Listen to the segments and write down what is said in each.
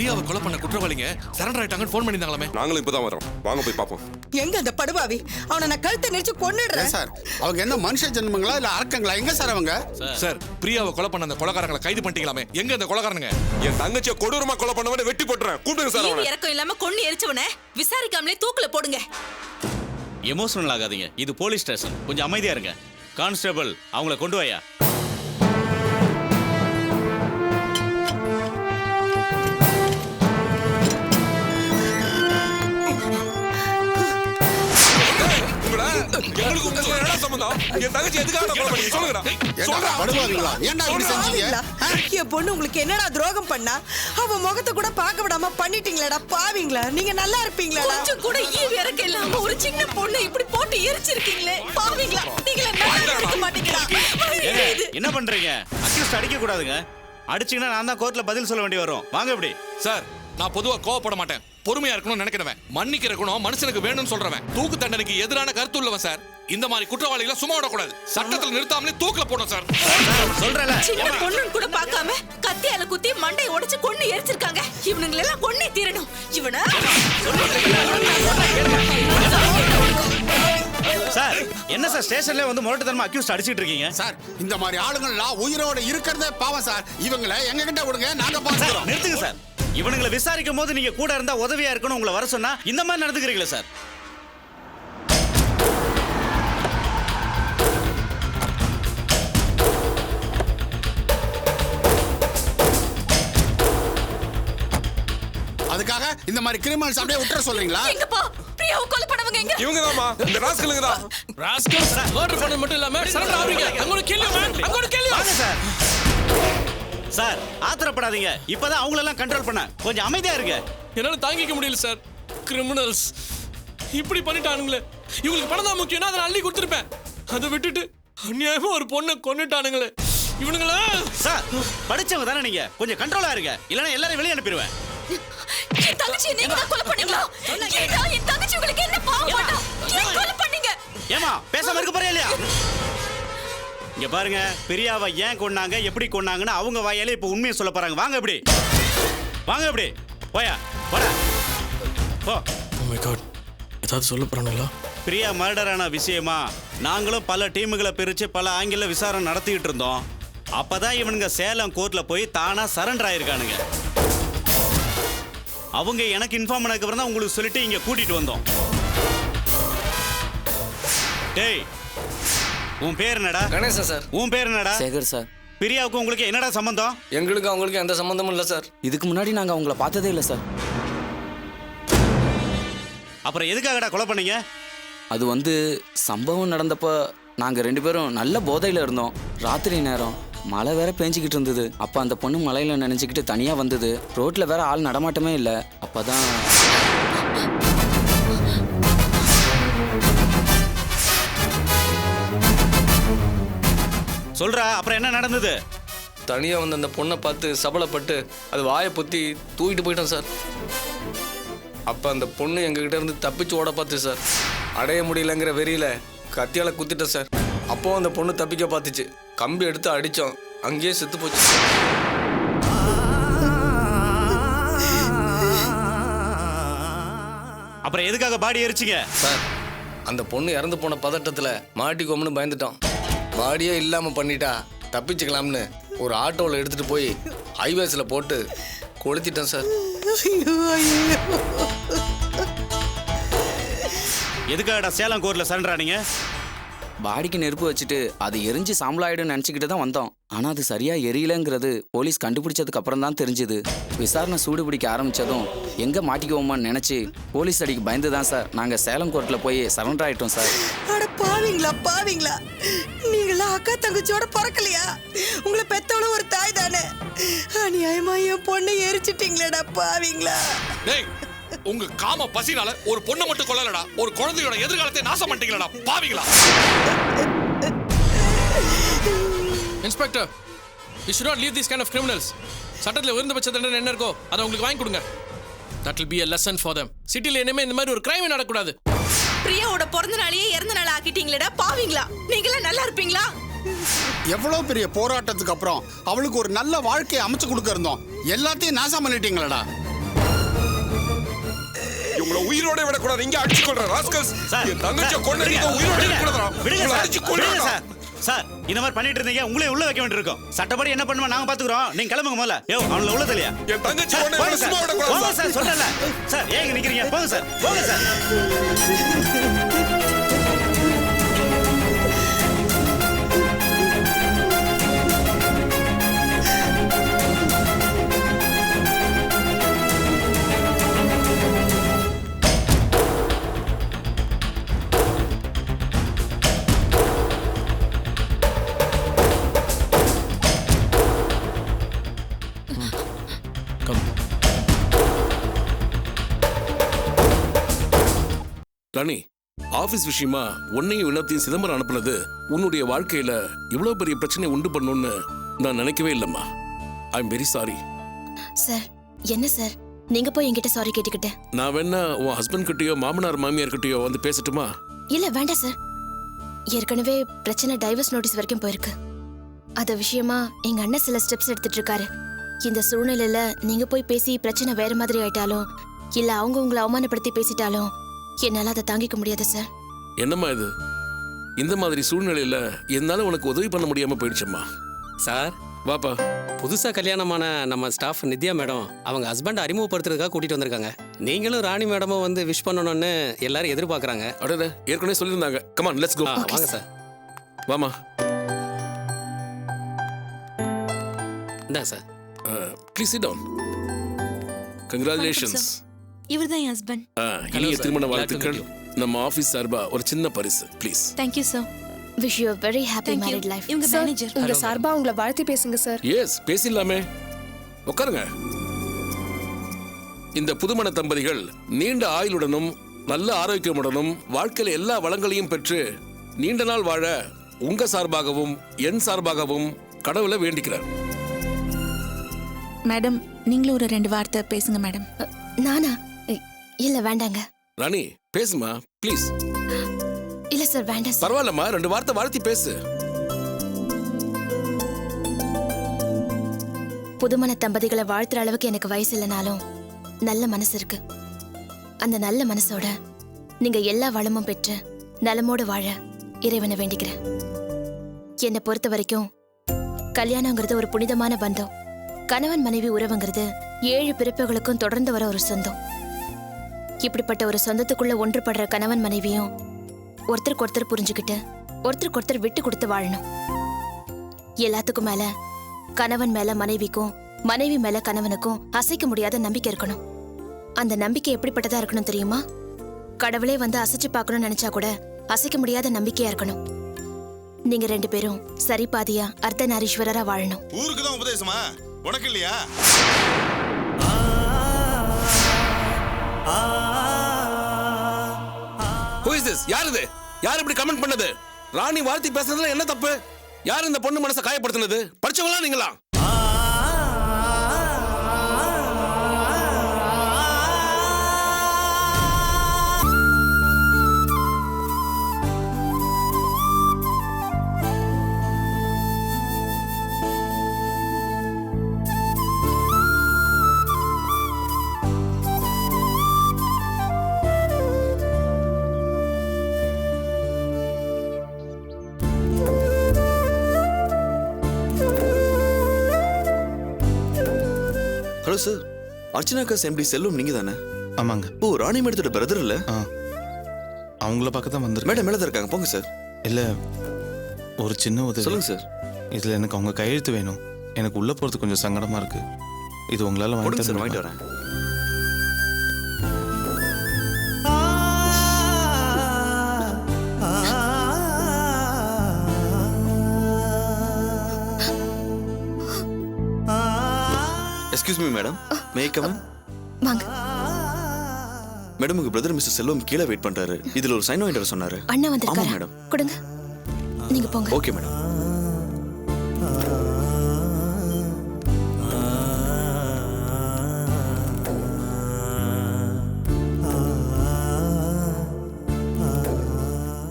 பிரியாவை கொலை பண்ண குற்றவாளிங்க சரண்டர் ஆயிட்டாங்கன்னு ஃபோன் பண்ணிருந்தாங்களே. நாங்களும் இப்பதான் வரோம், வாங்க போய் பாப்போம். எங்க அந்த படுபாவி? அவனை நான் கழுத்தை நெரிச்சு கொன்னுடுறேன் சார். அவங்க என்ன மனுஷ ஜென்மங்களா இல்ல அரக்கங்களா? எங்க சார் அவங்க? சார் பிரியாவை கொலை பண்ண அந்த கொலைகாரங்களை கைது பண்ணிட்டீங்களாமே, எங்க அந்த கொலைகாரனுங்க? என் தங்கச்சியை கொடூரமா கொலை பண்ணவனே வெட்டி போட்டுறேன். கூப்பிடுங்க சார் அவனை. இறக்கம் இல்லாம கொன்னு எரிச்சவனே விசாரிக்காமலே தூக்குல போடுங்க. எமோஷனல் ஆகாதீங்க, இது போலீஸ் ஸ்டேஷன், கொஞ்சம் அமைதியா இருங்க. கான்ஸ்டபிள் அவங்கள கொண்டு வாயா. என் பொண்ணு உங்களுக்கு என்னடா துரோகம் பண்ணா? அவ முகத்தை கூட பார்க்க விடாம பண்ணிட்டீங்களா பாவீங்களா? நீங்க நல்லா இருப்பீங்களா? கொஞ்சம் கூட ஈவு இறக்கம் இல்லாம ஒரு சின்ன பொண்ணை இப்படி போட்டு எரிச்சிருக்கீங்களே, பாவீங்களா? நீங்களே நல்லா இருக்க மாட்டீங்களா? என்ன பண்றீங்க? அக்யூஸ்ட் அடிக்க கூடாதுங்க. அடிச்சீங்கன்னா நான் தான் கோர்ட்ல பதில் சொல்ல வேண்டி வரும். வாங்க இப்படி. சார் நான் பொதுவா கோவப்பட மாட்டேன், பொறுமையா இருக்கணும்னு நினைக்கிறவன், மன்னிக்கிற குணம் மனுஷனுக்கு வேணும்னு சொல்றவன், தூக்கு தண்டனைக்கு எதிரான கருத்து உள்ளவன் சார். இந்த மாதிரி குற்றவாளிகளை சும்மா விடக்கூடாது, சட்டத்தில் நிறுத்தாமலே தூக்குல போடும் சார். சொல்றேன். சின்ன பொண்ணுன்னு கூட பார்க்காம கத்தியால குத்தி மண்டையை உடைச்சு கொன்னு எரிச்சிருக்காங்க. இவனுங்களை எல்லாம் கொன்னே தீரணும். இவனை சார் என்ன சார் ஸ்டேஷன்ல வந்து முரட்டுத்தனமா அக்யூஸ்ட் அடிச்சிட்டு இருக்கீங்க? சார் இந்த மாதிரி ஆளுங்கள்லாம் உயிரோட இருக்கிறதே பாவம் சார். இவங்களை எங்க கிட்ட விடுங்க, நாங்க பாத்துக்கிறோம். நிறுத்துங்க சார். இவனுங்களை விசாரிக்கும் போது நீங்க கூட இருந்தா உதவியா இருக்கணும், உங்களை வர சொன்னா இந்த மாதிரி நடந்துக்கிறீங்களா சார்? அதுக்காக இந்த மாதிரி கிரிமினல்ஸ் அப்படியே விட்டுற சொல்றீங்களா? எங்கப்பா பிரியாவை கொலை பண்ணவங்க எங்க? இவங்கதாம்மா, இந்த ராஸ்கலுங்க தான். ராஸ்கல் மர்டர் பண்ணது மட்டும் இல்லாம சரண்டர் ஆவீங்க. I'm going to kill you man, I'm going to kill you. வாங்க சார். சார் ஆத்திரப்படாதீங்க, இப்பதான் அவங்கள எல்லாம் கண்ட்ரோல் பண்ண. கொஞ்சம் அமைதியா இருங்க. என்னால தாங்கிக்க முடியல சார். கிரிமினல்ஸ் இப்படி பண்ணிட்டானுங்களே. இவங்களுக்கு பணம் தான் முக்கியம்னா அதை அள்ளி கொடுத்துருப்பேன். அதை விட்டுட்டு அநியாயமா ஒரு பொண்ணை கொன்னுட்டானுங்களே இவனுங்களா. சார் படிச்சவங்க தானே நீங்க, கொஞ்சம் கண்ட்ரோலா இருங்க, இல்லனா எல்லாரையும் வெளிய அனுப்பிடுவேன். என் தங்கச்சி நீங்க தான் கொலை பண்ணீங்களா? ஏடா என் தங்கச்சி உங்களுக்கு என்ன பாவம் பண்ணா? ஏன் கொலை பண்ணீங்க? ஏமா பேசாம இருக்க போறியா இல்லையா? இங்க பாருங்க, பிரியாவை ஏன் கொன்னாங்க, எப்படி கொன்னாங்கன்னு அவங்க வாயாலே இப்ப உண்மையை சொல்ல போறாங்க. வாங்க இப்படி, வாங்க இப்படி. போயா போடா போ. ஓ மை காட், ஏதாவது சொல்ல போறானுங்களா? பிரியா மர்டர் ஆன விஷயமா நாங்களும் பல டீமுகளை பிரிச்சு பல ஆங்கில விசாரணை நடத்திட்டு இருந்தோம். அப்பதான் இவனுங்க சேலம் கோர்ட்ல போய் தானா சரண்டர் ஆயிருக்கானுங்க. அவங்க எனக்கு இன்ஃபார்ம் பண்ணதுக்கு அப்புறம் தான் உங்களுக்கு சொல்லிட்டு இங்க கூட்டிட்டு வந்தோம். டேய் உன் பேர் என்னடா? கணேசன் சார். உன் பேர் என்னடா? சேகர் சார். பிரியாவுக்கு உங்களுக்கு என்னடா சம்பந்தம்? எங்களுக்கு அவங்களுக்கு எந்த சம்பந்தமும் இல்லை சார். இதுக்கு முன்னாடி நாங்க அவங்கள பார்த்ததே இல்லை சார். அப்புறம் எதுக்காகடா கொலை பண்ணீங்க? அது வந்து சம்பவம் நடந்தப்ப நாங்க 2 பேரும் நல்ல போதையில இருந்தோம். ராத்திரி நேரம் மழை வேற பேஞ்சிக்கிட்டு இருந்தது. அப்ப அந்த பொண்ணு மலையில நினைச்சுக்கிட்டு தனியா வந்தது. ரோட்ல வேற ஆள் நடமாட்டமே இல்லை. அப்பதான் சொல்றா, அப்புறம் என்ன நடந்தது? தனியாக வந்து அந்த பொண்ணை பார்த்து சபலப்பட்டு அது வாயை பொத்தி தூக்கிட்டு போயிட்டோம் சார். அப்போ அந்த பொண்ணு எங்ககிட்ட இருந்து தப்பிச்சு ஓட பார்த்து சார். அடைய முடியலங்கிற வெறியில கத்தியால குத்திட்டேன் சார். அப்போ அந்த பொண்ணு தப்பிக்க பார்த்துச்சு. கம்பி எடுத்து அடித்தோம், அங்கேயே செத்து போச்சு. அப்புறம் எதுக்காக பாடி எரிச்சிங்க? சார் அந்த பொண்ணு இறந்து போன பதட்டத்தில் மாட்டிக்கோம்னு பயந்துட்டோம். பாடியே இல்லாமல் பண்ணிட்டா தப்பிச்சுக்கலாம்னு ஒரு ஆட்டோவில் எடுத்துகிட்டு போய் ஹைவேஸில் போட்டு கொளுத்திட்டேன் சார். எதுக்காகடா சேலம் கோர்ட்ல சரண்டர் ஆனீங்க? பாடிக்கு நெருப்பு வச்சுட்டு அது எரிஞ்சு சாம்பலாயிடும் நினச்சிக்கிட்டு தான் வந்தோம். ஆனால் அது சரியா எரியலங்கிறது போலீஸ் கண்டுபிடிச்சதுக்கு அப்புறம் தான் தெரிஞ்சுது. விசாரணை சூடு பிடிக்க ஆரம்பித்ததும் எங்கே மாட்டிக்குவோமான்னு நினச்சி போலீஸ் அடிக்கு பயந்து தான் சார் நாங்கள் சேலம் கோர்ட்டில் போய் சரண்டர் ஆகிட்டோம் சார். அட பாவீங்களா பாவீங்களா, நீங்களா அக்கா தங்கச்சியோட பிறக்கலையா? உங்களை பெத்தவளும் ஒரு தாய் தானே. அநியாயமா என் பொண்ணை எரிச்சிட்டீங்களேடா பாவீங்களா. டேய் உங்க காம பசினால ஒரு பொண்ணை மட்டும் கொல்லலடா, ஒரு குழந்தையோட எதிர்காலத்தை நாசம் பண்ணிட்டீங்களா பாவீங்களா. Inspector, you should not leave these kind of criminals. சட்டத்தில் உயர்ந்தபட்ச தண்டனை என்ன இருக்கோ அதை உங்களுக்கு வாங்கி கொடுங்க. That will be a lesson for them. சிட்டில இனிமே இந்த மாதிரி ஒரு கிரைம் நடக்கக்கூடாது. பிரியாவோட பிறந்த நாளையே இறந்த நாள் ஆக்கிட்டீங்களேடா பாவீங்களா. நீங்களா நல்லா இருப்பீங்களா? எவ்வளவு பெரிய போராட்டத்துக்கு அப்புறம் அவளுக்கு ஒரு நல்ல வாழ்க்கையை அமைச்சு கொடுக்க இருந்தோம், எல்லாத்தையும் நாசம் பண்ணிட்டீங்களடா. உங்களை உயிரோட விடக்கூடாது. இங்க அடிச்சு கொள்றேன் ராஸ்கல்ஸ். சார், என் தங்கச்சியை சார், கொண்டு விடுங்க, நீங்க உயிரோட விடுங்க. இருக்கக்கூடாதுடா. விடுங்க உங்களை சார், அடிச்சு விடுங்க கொள்றேன் சார். சார், இந்த மாதிரி பண்ணிட்டு இருந்தீங்க, உங்களே உள்ள வைக்க வேண்டியிருக்கும். சட்டப்படி என்ன பண்ணுவோம் நாங்க பாத்துக்கிறோம். நீங்க கிளம்புங்க முதல்ல. யோ, அவங்கள உள்ள தெளியா. என் தங்கச்சி சார், கொண்டு போங்க இவனை சும்மா சார். விடக்கூடாது போங்க சார். சார், சொல்றேன்ல. சார், ஏங்க நிக்கிறீங்க? போங்க சார், போங்க சார். ராணி, ஆபீஸ் விஷயமா உன்னையும் வினத்தையும் சிதம்பரம் அனுப்புனது உன்னுடைய வாழ்க்கையில இவ்வளவு பெரிய பிரச்சனை உண்டு பண்ணுன்னு நான் நினைக்கவே இல்லம்மா. I am very sorry. Sir என்ன சார் நீங்க போய் என்கிட்ட சாரி கேட்டுக்கிட்ட? நான் வேணா உன் ஹஸ்பண்ட் கிட்டயோ மாமனார் மாமியார் கிட்டயோ வந்து பேசட்டுமா? இல்ல வேண்டாம் சார். ஏற்கனவே பிரச்சனை டைவர்ஸ் நோட்டீஸ் வரைக்கும் போயிருக்கு. அத விஷயமா எங்க அண்ணன் சில ஸ்டெப்ஸ் எடுத்துட்டு இருக்காரு. இந்த சூழ்நிலையில நீங்க போய் பேசி பிரச்சனை வேற மாதிரி ஆயிட்டாலும் இல்ல அவங்க உங்களை அவமானப்படுத்தி பேசிட்டாலும் என்னால அதை தாங்கிக்க முடியாது சார். என்னம்மா இது? இந்த மாதிரி சூழ்நிலையில என்னால உனக்கு உதவி பண்ண முடியாம போயிடுச்சம்மா. சார், வாப்பா. புதுசா கல்யாணமான நம்ம ஸ்டாஃப் நித்யா மேடம் அவங்க ஹஸ்பண்ட் அறிமுகப்படுத்துறதுக்காக கூட்டிட்டு வந்திருக்காங்க. நீங்களும் ராணி மேடமும் வந்து விஷ் பண்ணணும்னு எல்லாரும் எதிர்பார்க்கறாங்க. அடடே, ஏற்கனவே சொல்லியிருந்தாங்க. Come on, let's go. வாங்க சார். வாமா. இந்தாங்க sir. Please sit down. Congratulations. இவர்தான் என் ஹஸ்பண்ட். இனிய sir. திருமண Glad to வாழ்த்துக்கள். meet நம்ம ஆபீஸ் சார்பா ஒரு சின்ன பரிசு please. Thank you sir. Wish you a very happy married life. இவங்க மேனேஜர். உங்க சார்பா உங்களை வாழ்த்தி பேசுங்க சார். எஸ், பேசிடலாமே. உட்காருங்க. இந்த புதுமண தம்பதிகள் நீண்ட ஆயுளுடனும் நல்ல ஆரோக்கியமுடனும் வாழ்க்கையில எல்லா வளங்களையும் பெற்று நீண்ட நாள் வாழ உங்க சார்பாகவும் என் சார்பாகவும் கடவுளை வேண்டிக்கிறார். மேடம், நீங்களும் ஒரு 2 வார்த்தை பேசுங்க மேடம். நானா? இல்ல வேண்டாங்க. ராணி, பேசுமா ப்ளீஸ். இல்ல சார் வேண்டாம் சார். பரவாயில்லம்மா, 2 வார்த்தை வாழ்த்தி பேசு. புதுமண தம்பதிகளை வாழ்த்துற அளவுக்கு எனக்கு வயசு இல்லைனாலும் நல்ல மனசு இருக்கு. அந்த நல்ல மனசோட நீங்க எல்லா வளமும் பெற்று நலமோடு வாழ இறைவனை வேண்டிக்கிறேன். என்னை பொறுத்த வரைக்கும் கல்யாணங்கிறது ஒரு புனிதமான பந்தம். கணவன் மனைவி உறவுங்கிறது 7 பிறப்புகளுக்கும் தொடர்ந்து வர ஒரு சொந்தம். இப்படிப்பட்ட ஒரு சொந்தத்துக்குள்ள ஒன்றுபடுற கணவன் மனைவியும் ஒருத்தருக்கு ஒருத்தர் புரிஞ்சுக்கிட்டு ஒருத்தருக்கு ஒருத்தர் விட்டு கொடுத்து வாழணும். எல்லாத்துக்கும் மேல கணவன் மேல மனைவிக்கும் மனைவி மேல கணவனுக்கும் அசைக்க முடியாத நம்பிக்கை இருக்கணும். அந்த நம்பிக்கை எப்படிப்பட்டதா இருக்கணும் தெரியுமா? கடவுளே வந்து அசைச்சு பார்க்கணும்னு நினைச்சா கூட அசைக்க முடியாத நம்பிக்கையா இருக்கணும். நீங்க 2 பேரும் சரிபாதியா அர்த்தநாரீஸ்வரரா வாழணும். ஊருக்கு தான் உபதேசமா, உனக்கு இல்லையா? Who is this? யார் இது? யார் இப்படி கமெண்ட் பண்ணது? ராணி வாழ்த்தி பேசுறதுல என்ன தப்பு? யார் இந்த பொண்ணு மனசை காயப்படுத்தினது? படிச்சவங்களா நீங்களா? ஹலோ சார், அர்ச்சனாக்கா எம்டி செல்வம் நீங்க தானே? ஆமாங்க. ஓ, ராணி மேடத்தோட பிரதர் இல்ல? அவங்கள பக்கம் தான் வந்துரு. மேடம் மேல தான் இருக்காங்க, போங்க சார். இல்ல, ஒரு சின்ன உதவி. சொல்லுங்க சார். இதுல எனக்கு அவங்க கையெழுத்து வேணும். எனக்கு உள்ள போறது கொஞ்சம் சங்கடமா இருக்கு. இது உங்களால வாங்கி சார், வாங்கிட்டு வரேன். Excuse me madam, May I come in? வாங்க. மேடம், உங்க பிரதர் மிஸ்டர் செல்வம் கீழே வெயிட் பண்றாரு. இதுல ஒரு சைன் வாங்கிட்டு வர சொன்னாரு. அண்ணா வந்திருக்காரு. மேடம் கொடுங்க. நீங்க போங்க. Okay madam.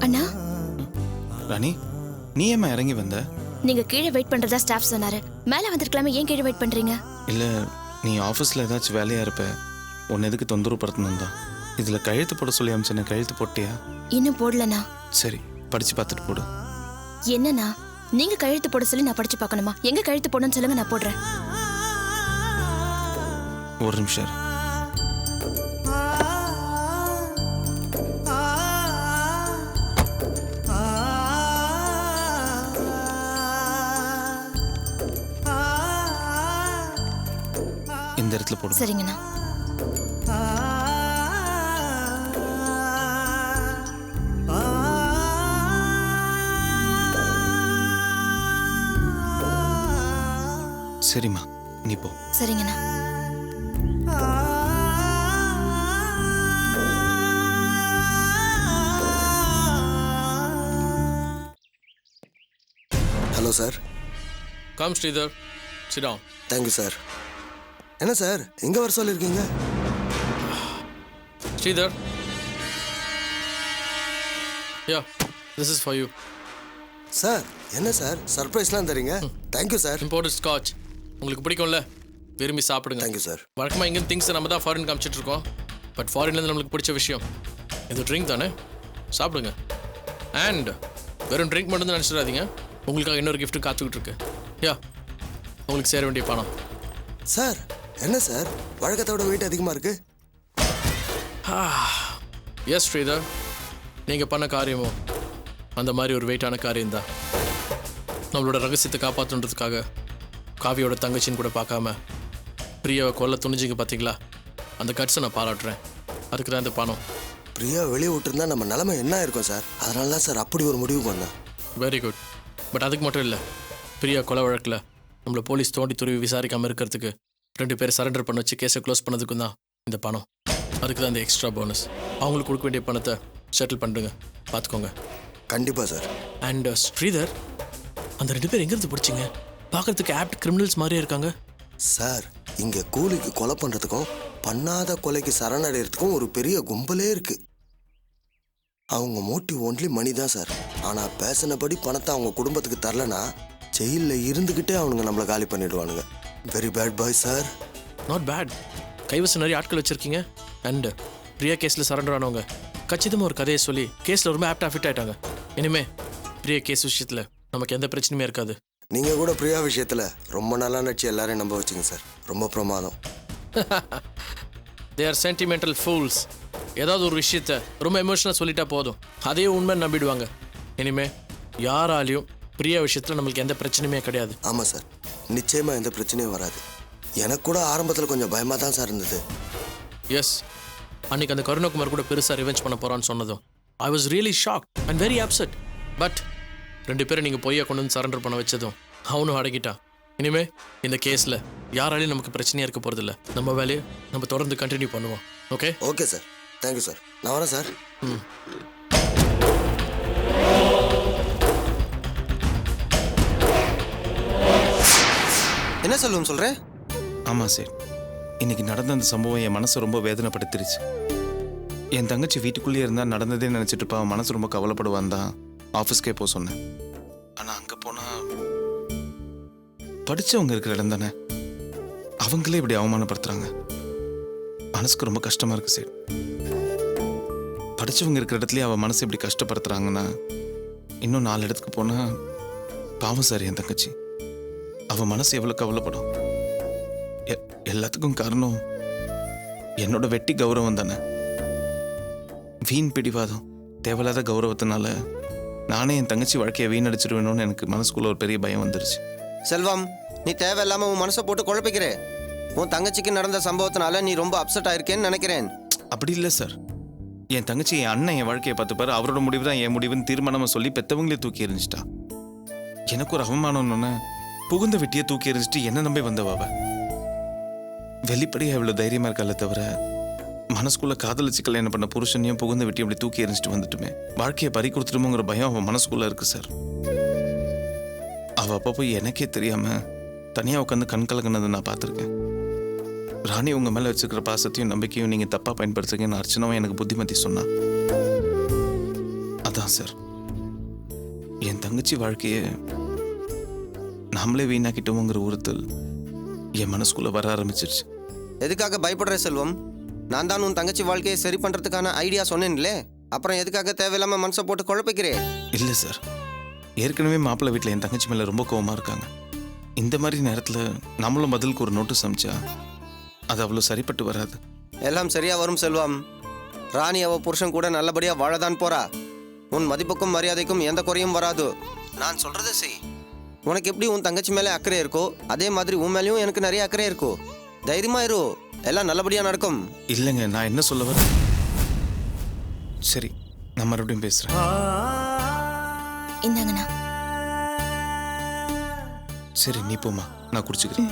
அண்ணா, ராணி, நீ ஏமா இறங்கி வந்த? நீங்க கீழே வெயிட் பண்றதா ஸ்டாஃப் சொன்னாரு. மேல வந்திருக்கலாமே, ஏன் கீழே வெயிட் பண்றீங்க? இல்ல, நீ ஆபீஸ்ல ஏதாச்சும் வேலையா இருப்ப. உன்னை எதுக்கு தொந்தரவு படுத்தணும் தான். இதுல கையெழுத்து போட சொல்லி அமிச்சேன், கையெழுத்து போட்டியா? இன்னும் போடலண்ணா. சரி, படிச்சு பார்த்துட்டு போடு. என்னண்ணா நீங்க கையெழுத்து போட சொல்லி நான் படிச்சு பார்க்கணுமா? எங்க கையெழுத்து போடணும்னு சொல்லுங்க, நான் போடுறேன். ஒரு நிமிஷம் இரு. இந்த இடத்துல போடு. சரிங்கண்ணா. சரிம்மா, நீ போ. சரிங்கண்ணா. Hello sir. Come Sridhar, sit down. Thank you sir. என்ன சார் எங்கே வர சொல்லியிருக்கீங்க? Sridhar, ya, this is for you. Sir என்ன சார் சர்ப்ரைஸ்லாம் தரீங்க? Thank you sir. இம்போர்ட்டட் ஸ்காட்ச் உங்களுக்கு பிடிக்கும்ல, விரும்பி சாப்பிடுங்க. Thank you sir. வழக்கமாக இங்கே திங்ஸ் நம்ம தான் ஃபாரின் காமிச்சிட்டு இருக்கோம். பட் ஃபாரின்லேருந்து நம்மளுக்கு பிடிச்ச விஷயம் இது ட்ரிங்க் தானே, சாப்பிடுங்க. அண்ட் வெறும் ட்ரிங்க் மட்டும் தான் நினச்சிடாதீங்க, உங்களுக்காக இன்னொரு கிஃப்ட்டு காத்துக்கிட்டு இருக்கு. யா, உங்களுக்கு சேர வேண்டிய பணம். சார் என்ன சார் வழக்கத்தோட வெயிட் அதிகமாக இருக்கு? எஸ் ஸ்ரீதர், நீங்கள் பண்ண காரியமும் அந்த மாதிரி ஒரு வெயிட்டான காரியம்தான். நம்மளோட ரகசியத்தை காப்பாற்றுன்றதுக்காக காவியோட தங்கச்சின்னு கூட பார்க்காம பிரியாவை கொல்ல துணிஞ்சிங்க பார்த்தீங்களா? அந்த கட்ஸை நான் பாராட்டுறேன். அதுக்கு தான் இந்த பணம். பிரியா வெளியே விட்டுருந்தா நம்ம நிலைமை என்ன இருக்கும் சார்? அதனால தான் சார் அப்படி ஒரு முடிவு பண்ணேன். Very good. பட் அதுக்கு மட்டும் இல்லை, பிரியா கொலை வழக்கில் நம்மளை போலீஸ் தோண்டி துருவி விசாரிக்காமல் இருக்கிறதுக்கு 2 பேர் சரண்டர் பண்ண வச்சு கேஸை க்ளோஸ் பண்ணதுக்கும் தான் இந்த பணம். அதுக்கு தான் இந்த எக்ஸ்ட்ரா போனஸ். அவங்களுக்கு கொடுக்க வேண்டிய பணத்தை செட்டில் பண்ணுங்க, பார்த்துக்கோங்க. கண்டிப்பாக சார். அண்ட் ஸ்ரீதர், அந்த 2 பேர் எங்கேருந்து பிடிச்சிங்க? பார்க்கறதுக்கு ஆப்ட் கிரிமினல்ஸ் மாதிரியே இருக்காங்க. சார் இங்கே கூலிக்கு கொலை பண்ணுறதுக்கும் பண்ணாத கொலைக்கு சரணடைகிறதுக்கும் ஒரு பெரிய கும்பலே இருக்கு. அவங்க மோட்டிவ் ஒன்லி மணி தான் சார். ஆனால் பேசினபடி பணத்தை அவங்க குடும்பத்துக்கு தரலனா ஜெயிலில் இருந்துக்கிட்டே அவனுங்க நம்மளை காலி பண்ணிடுவானுங்க. Very bad boy sir. Not bad. கைவசம் நிறைய ஆட்கள் வச்சுருக்கீங்க. அண்ட் பிரியா கேஸில் சரண்டர் ஆனவங்க கச்சிதமாக ஒரு கதையை சொல்லி கேஸில் ரொம்ப ஆப்டாக ஃபிட் ஆகிட்டாங்க. இனிமே பிரியா கேஸ் விஷயத்தில் நமக்கு எந்த பிரச்சனையுமே இருக்காது. நீங்கள் கூட பிரியா விஷயத்தில் ரொம்ப நல்லா நடிச்சு எல்லாரையும் நம்ப வச்சிங்க சார். ரொம்ப பிரமாதம். They are sentimental fools. ஏதாவது ஒரு விஷயத்த ரொம்ப எமோஷனலாக சொல்லிட்டா போதும், அதே உண்மை நம்பிடுவாங்க. இனிமே யாராலையும் பிரியா விஷயத்தில் நம்மளுக்கு எந்த பிரச்சனையுமே கிடையாது. ஆமாம் சார், நிச்சயமாக எந்த பிரச்சனையும் வராது. எனக்கு கூட ஆரம்பத்தில் கொஞ்சம் பயமாக தான் சார் இருந்தது. எஸ், அன்னைக்கு அந்த கருணகுமார் கூட பெருசாக ரிவெஞ்ச் பண்ண போகிறான்னு சொன்னதும் I was really shock and very upset. But 2 பேரை நீங்கள் பொய்யா கொண்டு வந்து சரண்டர் பண்ண வச்சதும் அவனும் அடங்கிட்டான். இனிமே இந்த கேஸில் யாராலையும் நமக்கு பிரச்சனையாக இருக்க போகிறதில்ல. நம்ம வேலையை நம்ம தொடர்ந்து கண்டினியூ பண்ணுவோம். Okay? Okay sir. Thank you sir. நான் வரேன் சார். என்ன சொல்லுவோம் சொல்கிறேன்? ஆமாம் சார், இன்னைக்கு நடந்த அந்த சம்பவம் என் மனசை ரொம்ப வேதனைப்படுத்திருச்சு. என் தங்கச்சி வீட்டுக்குள்ளேயே இருந்தால் நடந்ததே நினச்சிட்டு இருப்பா, அவன் மனசு ரொம்ப கவலைப்படுவான் தான் ஆஃபீஸ்க்கே போக சொன்னேன். ஆனால் அங்கே போனால் படித்தவங்க இருக்கிற இடம் தானே, அவங்களே இப்படி அவமானப்படுத்துகிறாங்க. மனசுக்கு ரொம்ப கஷ்டமாக இருக்குது சார். படித்தவங்க இருக்கிற இடத்துலயே அவன் மனசு இப்படி கஷ்டப்படுத்துகிறாங்கன்னா இன்னும் 4 இடத்துக்கு போனால் பாவம் சார். என் தங்கச்சி அவன் மனசு எவ்வளோ கவலைப்படும். எல்லாத்துக்கும் காரணம் என்னோட வெட்டி கௌரவம் தானே. வீண் பிடிவாதம், தேவையில்லாத கௌரவத்தினால நானே என் தங்கச்சி வாழ்க்கையை வீணடிச்சிடுவேணும்னு எனக்கு மனசுக்குள்ள ஒரு பெரிய பயம் வந்துருச்சு. செல்வம், நீ தேவையில்லாம உன் மனசை போட்டு குழப்பிக்கிற. உன் தங்கச்சிக்கு நடந்த சம்பவத்தினால நீ ரொம்ப அப்செட் ஆயிருக்கேன்னு நினைக்கிறேன். அப்படி இல்லை சார், என் தங்கச்சி என் அண்ணன் என் வாழ்க்கையை பார்த்துப்பாரு, அவரோட முடிவு தான் என் முடிவுன்னு தீர்மானமாக சொல்லி பெற்றவங்களே தூக்கி எறிஞ்சிட்டா. எனக்கு ஒரு அவமானம்னு புகுந்த வெட்டியை தூக்கி எறிஞ்சிட்டு என்ன நம்பி வந்தவாவ. வெளிப்படையாக இவ்வளோ தைரியமாக இருக்கால தவிர மனசுக்குள்ள காதலிச்சு கல்யாணம் பண்ண புருஷனையும் புகுந்த வெட்டி அப்படி தூக்கி எறிஞ்சிட்டு வந்துட்டுமே வாழ்க்கையை பறி கொடுத்துட்டுமோங்கிற பயம் அவன் மனசுக்குள்ள இருக்கு சார். அவள் அப்போ எனக்கே தெரியாம தனியாக உட்காந்து கண் கலங்கினதை நான் பார்த்துருக்கேன். ராணி உங்க மேலே வச்சுக்கிற பாசத்தையும் நம்பிக்கையும் நீங்கள் தப்பாக பயன்படுத்துறீங்கன்னு அர்ச்சனாவும் எனக்கு புத்திமதி சொன்னா. அதான் சார், என் தங்கச்சி வாழ்க்கையை நாமளே வீணாக்கிட்டோங்கிற உறுத்தல் என் மனசுக்குள்ள வர ஆரம்பிச்சிருச்சு. எதுக்காக பயப்படுற செல்வம்? நான் தான் உன் தங்கச்சி வாழ்க்கையை சரி பண்றதுக்கான ஐடியா சொன்னேன்ல, அப்புறம் எதுக்காக தேவையில்லாம மனசை போட்டு குழப்பிக்கிறே? இல்லை சார், ஏற்கனவே மாப்பிள்ளை வீட்டில் என் தங்கச்சி மேலே ரொம்ப கோவமாக இருக்காங்க. இந்த மாதிரி நேரத்தில் நம்மளும் பதிலுக்கு ஒரு நோட்டீஸ் அமிச்சா அது அவ்வளோ சரிப்பட்டு வராது. எல்லாம் சரியா வரும் செல்வம். ராணி அவ புருஷன் கூட நல்லபடியா வாழதான் போறா. உன் மதிப்புக்கும் மரியாதைக்கும் எந்த குறையும் வராது. நான் சொல்றதை செய். உனக்கு எப்படி உன் தங்கச்சி மேலே அக்கறை இருக்கோ அதே மாதிரி உன் மேலேயும் எனக்கு நிறைய அக்கறை இருக்கோ. தைரியமா இரு, எல்லாம் நல்லபடியா நடக்கும். இல்லைங்க, நான் என்ன சொல்ல வரேன். சரி, நான் மறுபடியும் பேசுகிறேன். இந்தாங்கண்ணா. சரி, நீ போம்மா, நான் குடிச்சுக்கிறேன்.